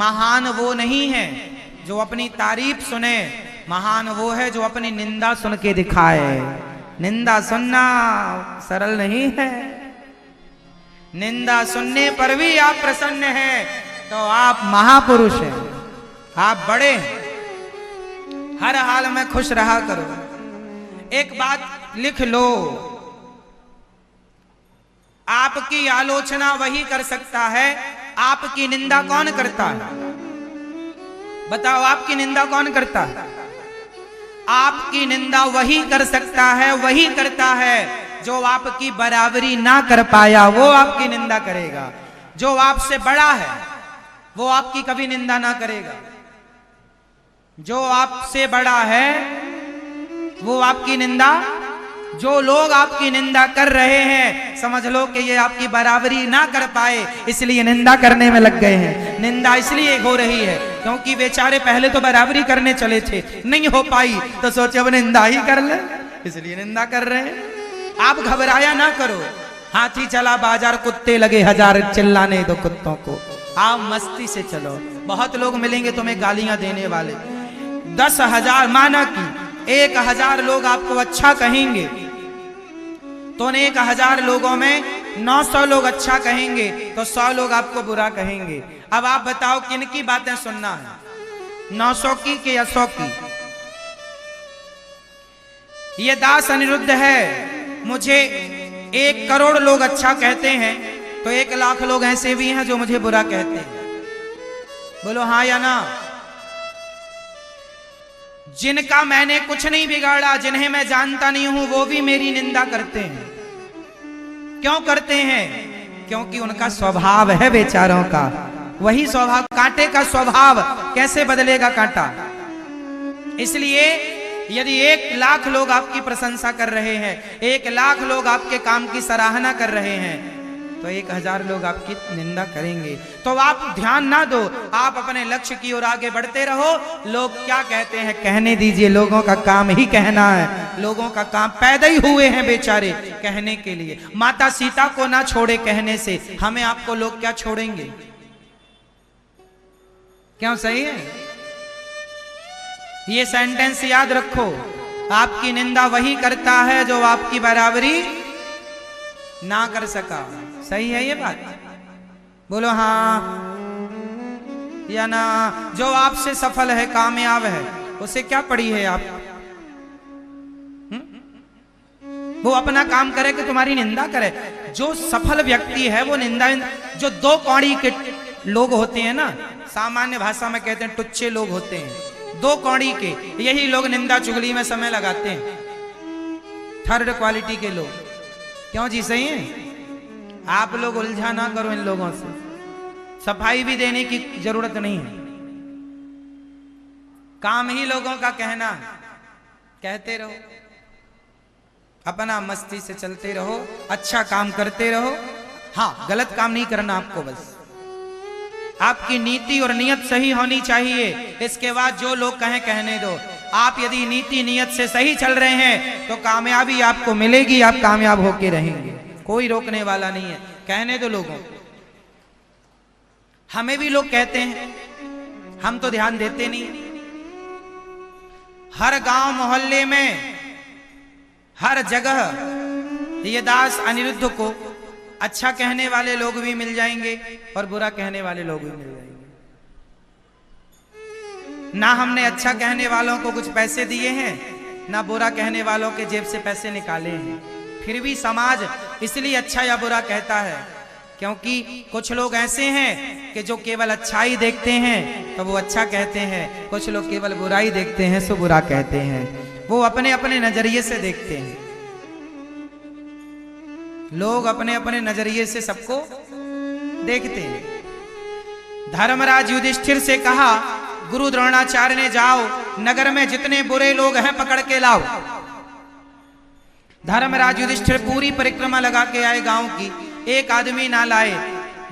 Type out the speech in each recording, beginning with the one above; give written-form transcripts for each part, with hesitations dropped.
महान वो नहीं है जो अपनी तारीफ सुने, महान वो है जो अपनी निंदा सुन के दिखाए। निंदा सुनना सरल नहीं है। निंदा सुनने पर भी आप प्रसन्न हैं तो आप महापुरुष हैं, आप बड़े हैं। हर हाल में खुश रहा करो। एक बात लिख लो, आपकी आलोचना वही कर सकता है, आपकी निंदा कौन करता है? बताओ, आपकी निंदा कौन करता है? आपकी निंदा वही कर सकता है, वही करता है जो आपकी बराबरी ना कर पाया, वो आपकी निंदा करेगा। जो आपसे बड़ा है वो आपकी कभी निंदा ना करेगा। जो आपसे बड़ा है वो आपकी निंदा, जो लोग आपकी निंदा कर रहे हैं समझ लो कि ये आपकी बराबरी ना कर पाए, इसलिए निंदा करने में लग गए हैं। निंदा इसलिए हो रही है क्योंकि बेचारे पहले तो बराबरी करने चले थे, नहीं हो पाई तो सोचे अब निंदा ही कर ले, इसलिए निंदा कर रहे हैं। आप घबराया ना करो। हाथी चला बाजार, कुत्ते लगे हजार चिल्लाने दो कुत्तों को। आप मस्ती से चलो। बहुत लोग मिलेंगे तुम्हें गालियां देने वाले। 10,000 माना कि 1,000 लोग आपको अच्छा कहेंगे तो 1,000 लोगों में 900 लोग अच्छा कहेंगे तो 100 लोग आपको बुरा कहेंगे। अब आप बताओ किन की बातें सुनना है, 900 की कि 100 की? ये दास अनिरुद्ध है। मुझे 1 करोड़ लोग अच्छा कहते हैं तो 1 लाख लोग ऐसे भी हैं जो मुझे बुरा कहते हैं। बोलो हाँ या ना? जिनका मैंने कुछ नहीं बिगाड़ा, जिन्हें मैं जानता नहीं हूं, वो भी मेरी निंदा करते हैं। क्यों करते हैं? क्योंकि उनका स्वभाव है बेचारों का, वही स्वभाव। कांटे का स्वभाव कैसे बदलेगा कांटा? इसलिए यदि 1 लाख लोग आपकी प्रशंसा कर रहे हैं, 1 लाख लोग आपके काम की सराहना कर रहे हैं, तो 1,000 लोग आपकी निंदा करेंगे। तो आप ध्यान ना दो, आप अपने लक्ष्य की ओर आगे बढ़ते रहो। लोग क्या कहते हैं कहने दीजिए, लोगों का काम ही कहना है। लोगों का काम, पैदा ही हुए हैं बेचारे कहने के लिए। माता सीता को ना छोड़े कहने से, हमें आपको लोग क्या छोड़ेंगे? क्यों? सही है? ये सेंटेंस याद रखो, आपकी निंदा वही करता है जो आपकी बराबरी ना कर सका। सही है ये बात? बोलो हाँ या ना? जो आपसे सफल है, कामयाब है, उसे क्या पड़ी है आप? वो अपना काम करे कि तुम्हारी निंदा करे? जो सफल व्यक्ति है वो निंदा, जो 2 कौड़ी के लोग होते हैं ना, सामान्य भाषा में कहते हैं टुच्चे लोग होते हैं, 2 कौड़ी के, यही लोग निंदा चुगली में समय लगाते हैं। 3rd क्वालिटी के लोग। क्यों जी? सही है? आप लोग उलझा ना करो इन लोगों से, सफाई भी देने की जरूरत नहीं है। काम ही लोगों का कहना है, कहते रहो, अपना मस्ती से चलते रहो, अच्छा काम करते रहो। हाँ, गलत काम नहीं करना आपको, बस आपकी नीति और नियत सही होनी चाहिए। इसके बाद जो लोग कहें कहने दो। आप यदि नीति नियत से सही चल रहे हैं तो कामयाबी आपको मिलेगी, आप कामयाब होके रहेंगे, कोई रोकने वाला नहीं है। कहने दो लोगों को। हमें भी लोग कहते हैं, हम तो ध्यान देते नहीं। हर गांव मोहल्ले में, हर जगह ये दास अनिरुद्ध को अच्छा कहने वाले लोग भी मिल जाएंगे और बुरा कहने वाले लोग भी मिल जाएंगे। ना हमने अच्छा कहने वालों को कुछ पैसे दिए हैं, ना बुरा कहने वालों के जेब से पैसे निकाले हैं, फिर भी समाज इसलिए अच्छा या बुरा कहता है क्योंकि कुछ लोग ऐसे हैं कि जो केवल अच्छाई देखते हैं तो वो अच्छा कहते हैं, कुछ लोग केवल बुराई देखते हैं सो बुरा कहते हैं। वो अपने अपने नजरिए से देखते हैं। लोग अपने अपने नजरिए से सबको देखते हैं। धर्मराज युधिष्ठिर से कहा, गुरु द्रोणाचार्य ने जाओ नगर में जितने बुरे लोग हैं पकड़ के लाओ। धर्मराज युधिष्ठिर पूरी परिक्रमा लगा के आए गांव की, एक आदमी ना लाए।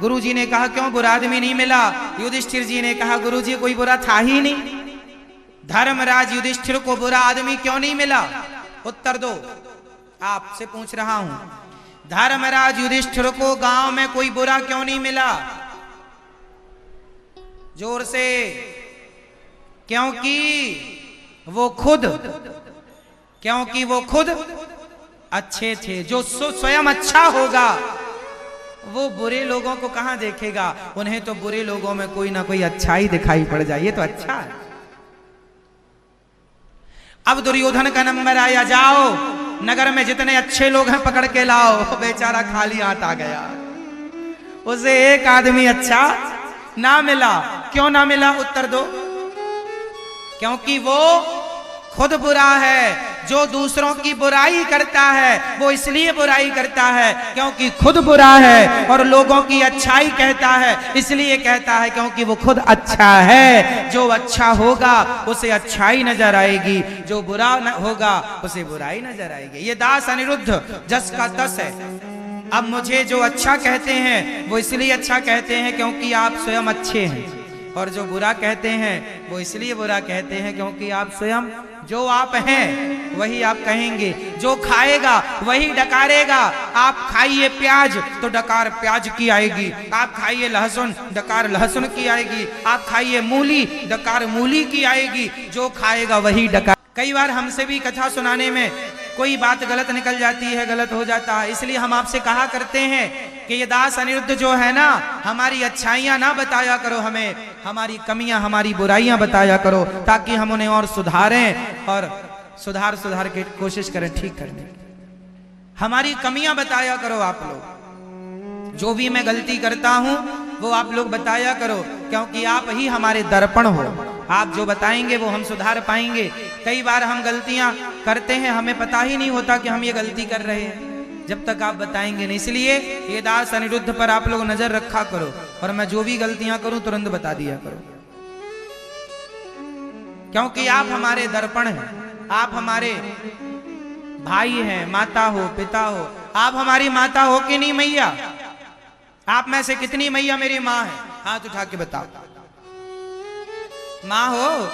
गुरुजी ने कहा क्यों बुरा आदमी नहीं मिला? युधिष्ठिर जी ने कहा गुरुजी कोई बुरा था ही नहीं। धर्मराज युधिष्ठिर को बुरा आदमी क्यों नहीं मिला? उत्तर दो, आपसे पूछ रहा हूं। धर्मराज युधिष्ठिर को गांव में कोई बुरा क्यों नहीं मिला? जोर से, क्योंकि वो खुद अच्छे थे। जो स्वयं अच्छा होगा वो बुरे लोगों को कहां देखेगा? उन्हें तो बुरे लोगों में कोई ना कोई अच्छाई दिखाई पड़ जाए, ये तो अच्छा है। अब दुर्योधन का नंबर आया, जाओ नगर में जितने अच्छे लोग हैं पकड़ के लाओ। बेचारा खाली हाथ आ गया, उसे एक आदमी अच्छा ना मिला। क्यों ना मिला? उत्तर दो। क्योंकि वो खुद बुरा है। जो दूसरों की बुराई करता है वो इसलिए बुराई करता है क्योंकि खुद बुरा है, और लोगों की अच्छाई कहता है इसलिए कहता है क्योंकि वो खुद अच्छा है। जो अच्छा होगा उसे अच्छाई नजर आएगी, जो बुरा होगा उसे बुराई नजर आएगी। ये दास अनिरुद्ध जस का तस है। अब मुझे जो अच्छा कहते हैं वो इसलिए अच्छा कहते हैं क्योंकि आप स्वयं अच्छे हैं, और जो बुरा कहते हैं वो इसलिए बुरा कहते हैं क्योंकि आप स्वयं जो आप हैं वही आप कहेंगे। जो खाएगा वही डकारेगा। आप खाइए प्याज तो डकार प्याज की आएगी, आप खाइए लहसुन डकार लहसुन की आएगी, आप खाइए मूली डकार मूली की आएगी। जो खाएगा वही डकार। कई बार हमसे भी कथा सुनाने में कोई बात गलत निकल जाती है, गलत हो जाता है, इसलिए हम आपसे कहा करते हैं कि ये दास अनिरुद्ध जो है ना, हमारी अच्छाइयां ना बताया करो, हमें हमारी कमियां हमारी बुराइयां बताया करो, ताकि हम उन्हें और सुधारें और सुधार के कोशिश करें ठीक करने। हमारी कमियां बताया करो आप लोग। जो भी मैं गलती करता हूं वो आप लोग बताया करो, क्योंकि आप ही हमारे दर्पण हो। आप जो बताएंगे वो हम सुधार पाएंगे। कई बार हम गलतियां करते हैं, हमें पता ही नहीं होता कि हम ये गलती कर रहे हैं जब तक आप बताएंगे नहीं। इसलिए ये दास अनिरुद्ध पर आप लोग नजर रखा करो, और मैं जो भी गलतियां करूं तुरंत बता दिया करो, क्योंकि आप हमारे दर्पण हैं। आप हमारे भाई हैं, माता हो पिता हो। आप हमारी माता हो कि नहीं मैया? आप में से कितनी मैया मेरी माँ है? हाथ उठा के बताओ। माँ हो?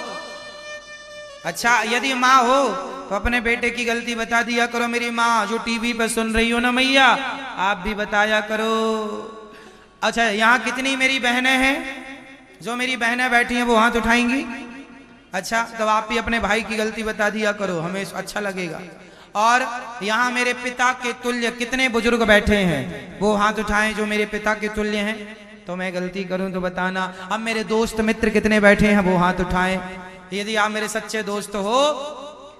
अच्छा, यदि माँ हो तो अपने बेटे की गलती बता दिया करो। मेरी माँ जो टीवी पे सुन रही हो ना मैया, आप भी बताया करो। अच्छा, यहाँ कितनी मेरी बहनें हैं? जो मेरी बहनें बैठी हैं वो हाथ उठाएंगी। अच्छा, तो आप भी अपने भाई की गलती बता दिया करो, हमें अच्छा लगेगा। और यहाँ मेरे पिता के तुल्य कितने बुजुर्ग बैठे हैं, वो हाथ उठाएं जो मेरे पिता के तुल्य हैं। तो मैं गलती करूं तो बताना। अब मेरे दोस्त मित्र कितने बैठे हैं, वो हाथ उठाएं। यदि आप मेरे सच्चे दोस्त हो,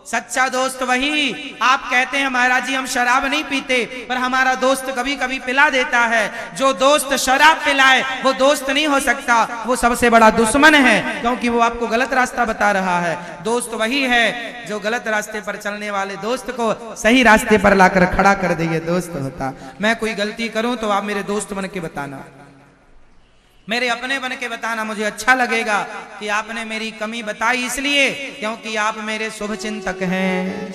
सच्चा दोस्त वही। आप कहते हैं महाराज जी हम शराब नहीं पीते, पर हमारा दोस्त कभी कभी पिला देता है। जो दोस्त शराब पिलाए वो दोस्त नहीं हो सकता, वो सबसे बड़ा दुश्मन है, क्योंकि वो आपको गलत रास्ता बता रहा है। दोस्त वही है जो गलत रास्ते पर चलने वाले दोस्त को सही रास्ते पर लाकर खड़ा कर दे, ये दोस्त होता। मैं कोई गलती करूं तो आप मेरे दोस्त बन के बताना, मेरे अपने बन के बताना। मुझे अच्छा लगेगा कि आपने मेरी कमी बताई, इसलिए क्योंकि आप मेरे शुभ चिंतक हैं,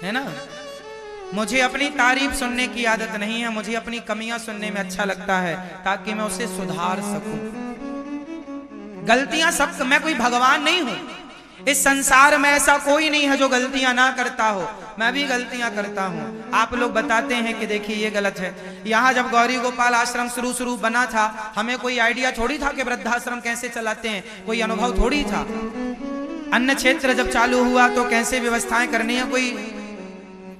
है ना। मुझे अपनी तारीफ सुनने की आदत नहीं है, मुझे अपनी कमियां सुनने में अच्छा लगता है, ताकि मैं उसे सुधार सकूं। गलतियां सब, मैं कोई भगवान नहीं हूं। इस संसार में ऐसा कोई नहीं है जो गलतियां ना करता हो। मैं भी गलतियां करता हूं। आप लोग बताते हैं कि देखिए ये गलत है। यहाँ जब गौरी गोपाल आश्रम शुरू बना था, हमें कोई आइडिया थोड़ी था कि वृद्धाश्रम कैसे चलाते हैं, कोई अनुभव थोड़ी था। अन्न क्षेत्र जब चालू हुआ तो कैसे व्यवस्थाएं करनी है कोई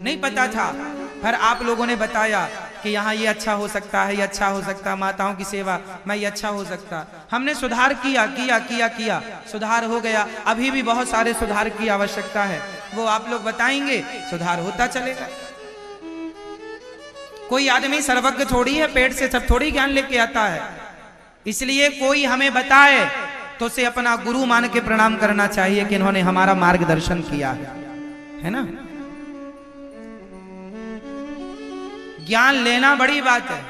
नहीं पता था। फिर आप लोगों ने बताया कि यहाँ ये अच्छा हो सकता है, ये अच्छा हो सकता है, माताओं की सेवा में ये अच्छा हो सकता। हमने सुधार किया, सुधार हो गया। अभी भी बहुत सारे सुधार की आवश्यकता है, वो आप लोग बताएंगे, सुधार होता चलेगा। कोई आदमी सर्वज्ञ थोड़ी है, पेट से सब थोड़ी ज्ञान लेके आता है। इसलिए कोई हमें बताए तो उसे अपना गुरु मान के प्रणाम करना चाहिए कि इन्होंने हमारा मार्गदर्शन किया है ना। ज्ञान लेना बड़ी बात है,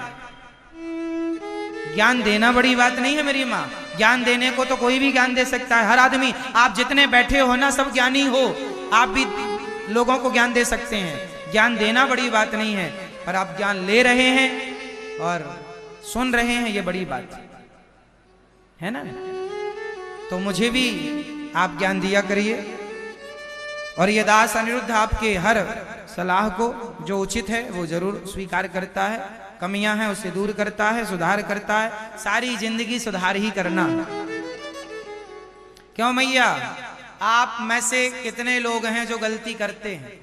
ज्ञान देना बड़ी बात नहीं है मेरी माँ। ज्ञान देने को तो कोई भी ज्ञान दे सकता है, हर आदमी। आप जितने बैठे हो ना सब ज्ञानी हो, आप भी लोगों को ज्ञान दे सकते हैं। ज्ञान देना बड़ी बात नहीं है, पर आप ज्ञान ले रहे हैं और सुन रहे हैं, ये बड़ी बात है ना। तो मुझे भी आप ज्ञान दिया करिए, और ये दास अनिरुद्ध आपके हर सलाह को जो उचित है वो जरूर स्वीकार करता है। कमियां हैं उसे दूर करता है, सुधार करता है। सारी जिंदगी सुधार ही करना। क्यों मैया, आप में से कितने लोग हैं जो गलती करते हैं?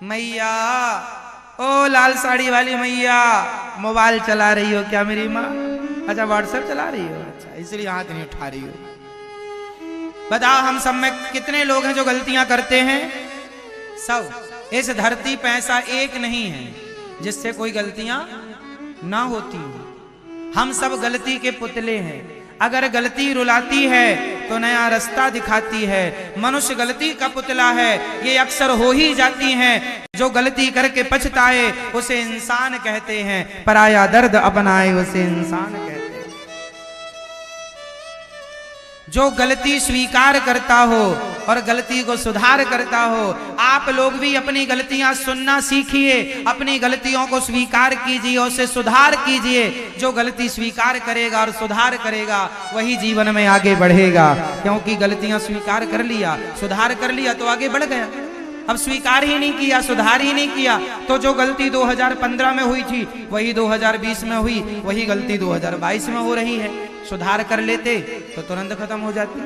मैया, ओ लाल साड़ी वाली मैया, मोबाइल चला रही हो क्या मेरी माँ? अच्छा, व्हाट्सएप चला रही हो, अच्छा इसलिए हाथ नहीं उठा रही हो। बताओ हम सब में कितने लोग हैं जो गलतियां करते हैं? सब। इस धरती पे ऐसा एक नहीं है जिससे कोई गलतियां ना होती हो। हम सब गलती के पुतले हैं। अगर गलती रुलाती है तो नया रास्ता दिखाती है। मनुष्य गलती का पुतला है, ये अक्सर हो ही जाती हैं। जो गलती करके पछताए उसे इंसान कहते हैं, पराया दर्द अपनाए उसे इंसान कहते हैं। जो गलती स्वीकार करता हो और गलती को सुधार करता हो, आप लोग भी अपनी गलतियां सुनना सीखिए, अपनी गलतियों को स्वीकार कीजिए, उसे सुधार कीजिए। जो गलती स्वीकार करेगा और सुधार करेगा वही जीवन में आगे बढ़ेगा, क्योंकि गलतियां स्वीकार कर लिया, सुधार कर लिया तो आगे बढ़ गया। अब स्वीकार ही नहीं किया, सुधार ही नहीं किया, तो जो गलती 2015 में हुई थी वही 2020 में हुई, वही गलती 2022 में हो रही है। सुधार कर लेते तो तुरंत खत्म हो जाती।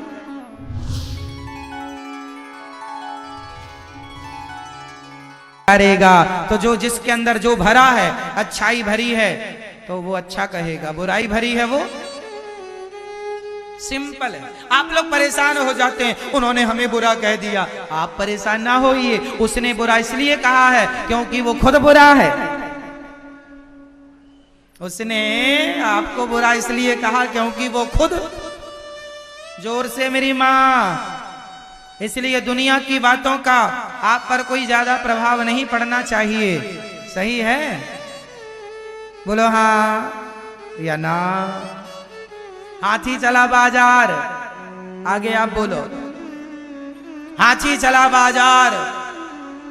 करेगा तो जो जिसके अंदर जो भरा है, अच्छाई भरी है तो वो अच्छा कहेगा, बुराई भरी है वो सिंपल है। आप लोग परेशान हो जाते हैं, उन्होंने हमें बुरा कह दिया। आप परेशान ना होइए, उसने बुरा इसलिए कहा है क्योंकि वो खुद बुरा है। उसने आपको बुरा इसलिए कहा क्योंकि वो खुद, जोर से मेरी माँ। इसलिए दुनिया की बातों का आप पर कोई ज्यादा प्रभाव नहीं पड़ना चाहिए। सही है? बोलो हाँ या ना। हाथी चला बाजार, आगे आप बोलो। हाथी चला बाजार,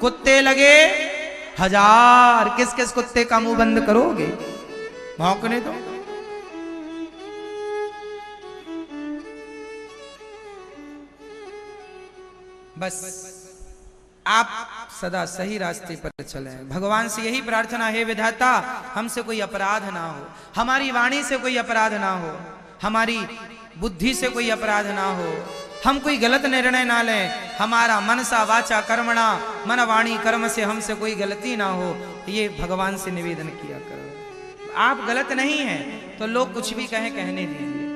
कुत्ते लगे हजार। किस किस कुत्ते का मुंह बंद करोगे? भौंकने दो। बस आप सदा सही रास्ते पर चलें। भगवान से यही प्रार्थना है, विधाता हमसे कोई अपराध ना हो, हमारी वाणी से कोई अपराध ना हो, हमारी बुद्धि से कोई अपराध ना हो, हम कोई गलत निर्णय ना लें, हमारा मनसा वाचा कर्मणा, मन वाणी कर्म से हमसे कोई गलती ना हो। ये भगवान से निवेदन किया करो। आप गलत नहीं हैं तो लोग कुछ भी कहें, कहने दीजिए।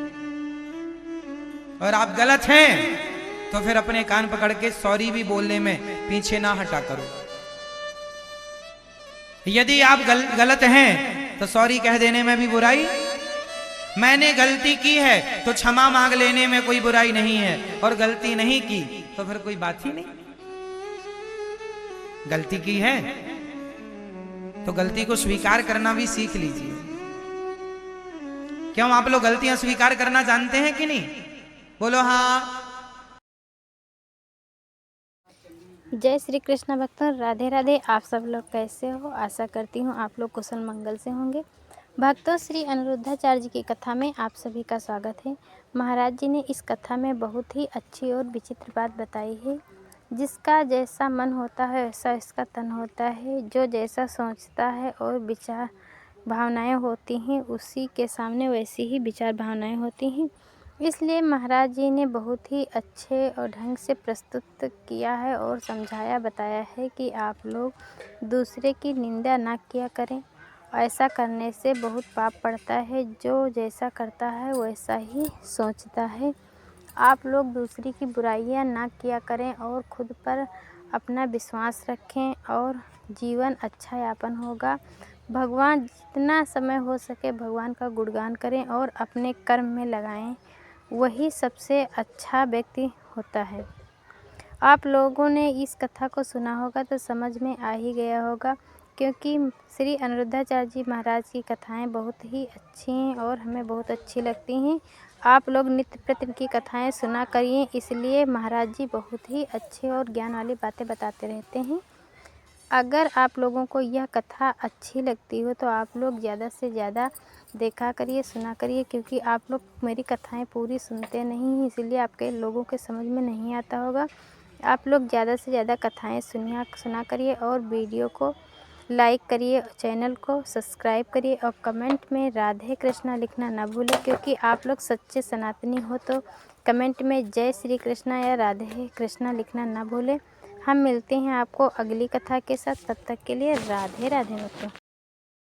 और आप गलत हैं तो फिर अपने कान पकड़ के सॉरी भी बोलने में पीछे ना हटा करो। यदि आप गलत हैं तो सॉरी कह देने में भी बुराई, मैंने गलती की है तो क्षमा मांग लेने में कोई बुराई नहीं है, और गलती नहीं की तो फिर कोई बात ही नहीं। गलती की है तो गलती को स्वीकार करना भी सीख लीजिए। क्यों, आप लोग गलतियां स्वीकार करना जानते हैं कि नहीं? बोलो हाँ। जय श्री कृष्ण भक्तों, राधे राधे। आप सब लोग कैसे हो? आशा करती हूँ आप लोग कुशल मंगल से होंगे। भक्तों, श्री अनिरुद्धाचार्य जी की कथा में आप सभी का स्वागत है। महाराज जी ने इस कथा में बहुत ही अच्छी और विचित्र बात बताई है। जिसका जैसा मन होता है वैसा इसका तन होता है। जो जैसा सोचता है और विचार भावनाएं होती हैं, उसी के सामने वैसी ही विचार भावनाएं होती हैं। इसलिए महाराज जी ने बहुत ही अच्छे और ढंग से प्रस्तुत किया है और समझाया बताया है कि आप लोग दूसरे की निंदा ना किया करें। ऐसा करने से बहुत पाप पड़ता है। जो जैसा करता है वैसा ही सोचता है। आप लोग दूसरी की बुराइयां ना किया करें और खुद पर अपना विश्वास रखें और जीवन अच्छा यापन होगा। भगवान जितना समय हो सके भगवान का गुणगान करें और अपने कर्म में लगाएं, वही सबसे अच्छा व्यक्ति होता है। आप लोगों ने इस कथा को सुना होगा तो समझ में आ ही गया होगा, क्योंकि श्री अनिरुद्धाचार्य जी महाराज की कथाएं बहुत ही अच्छी हैं और हमें बहुत अच्छी लगती हैं। आप लोग नित्य प्रति की कथाएं सुना करिए, इसलिए महाराज जी बहुत ही अच्छे और ज्ञान वाली बातें बताते रहते हैं। अगर आप लोगों को यह कथा अच्छी लगती हो तो आप लोग ज़्यादा से ज़्यादा देखा करिए, सुना करिए, क्योंकि आप लोग मेरी कथाएं पूरी सुनते नहीं हैं, इसलिए आपके लोगों के समझ में नहीं आता होगा। आप लोग ज़्यादा से ज़्यादा कथाएँ सुना करिए और वीडियो को लाइक करिए, चैनल को सब्सक्राइब करिए और कमेंट में राधे कृष्णा लिखना ना भूलें, क्योंकि आप लोग सच्चे सनातनी हो तो कमेंट में जय श्री कृष्णा या राधे कृष्णा लिखना ना भूलें। हम मिलते हैं आपको अगली कथा के साथ, तब तक के लिए राधे राधे मित्रों।